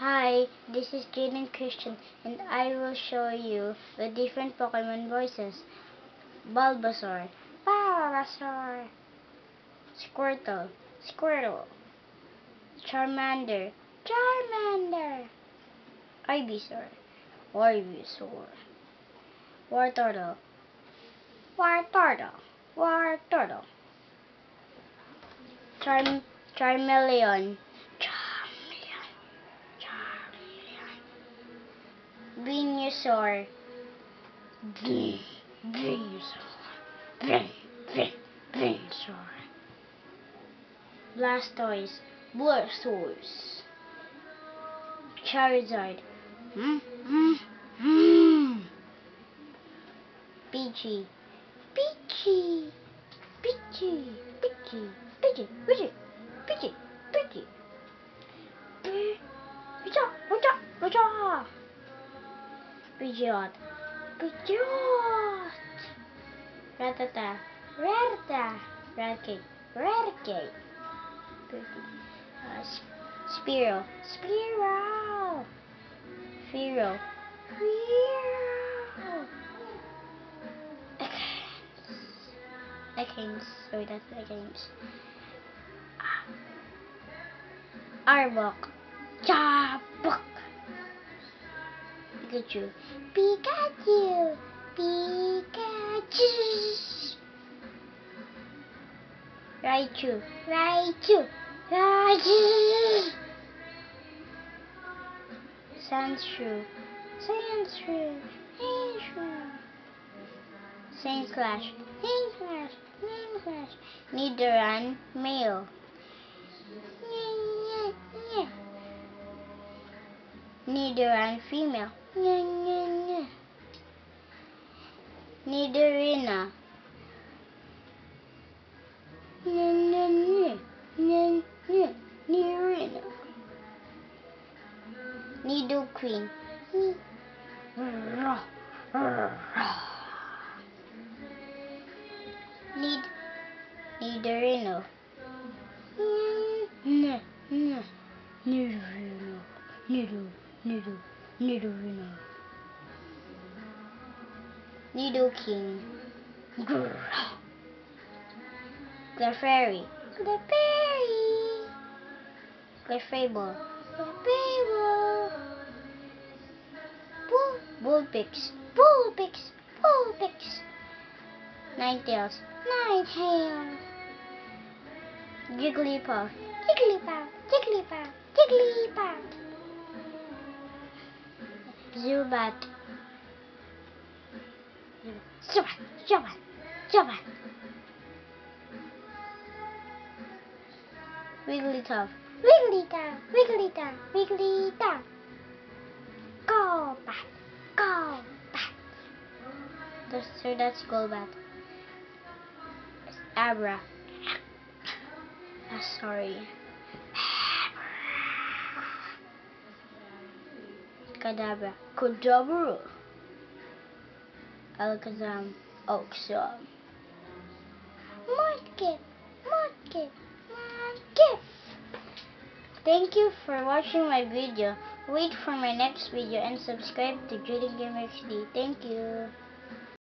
Hi, this is Jaden Christian, and I will show you the different Pokemon voices. Bulbasaur, Bulbasaur, Squirtle, Squirtle, Charmander, Charmander, Ivysaur, Ivysaur, Wartortle, Wartortle, Wartortle, Charmeleon, Charmeleon, Charmeleon, Venusaur, Venusaur, Venusaur, Blastoise, Blastoise, Charizard, Pidgey, Pidgey, Pidgey, Pidgey, Pidgey, Pidgey, Pidgey, Pidgey, Pidgeot, Pidgeot, Ratata, Ratata, Raticate, Raticate, Spearow, Spearow, Fearow, Fearow, Ekans, sorry, that's Ekans, Arbok, Jabok, Pikachu, Pikachu, Pikachu, Raichu, Raichu, Raichu, Sandshrew, Sandshrew, Sandshrew, Sandslash, Sandslash, Sandslash, Nidoran, male, Nidoran, female, Nidorina, Nidorina, Nidoqueen, Nidorino, Nidorino, Nidoking, Clefairy, Clefairy, Clefable, Clefable, Bullpix, Bullpix, Bullpix, Ninetales, Ninetales, Jigglypuff, Jigglypuff, Jigglypuff, Jigglypuff, Zubat, Zubat, Zubat, Zubat, Wigglytuff, Wigglytuff, Wigglytuff, Wigglytuff, Golbat, Golbat. So that's Golbat. Abra. Sorry. Kadabra. Kadabra. Alakazam. Oxum. Mudkip. Mudkip. Mudkip. Thank you for watching my video. Wait for my next video and subscribe to Jaden Gamer HD. Thank you.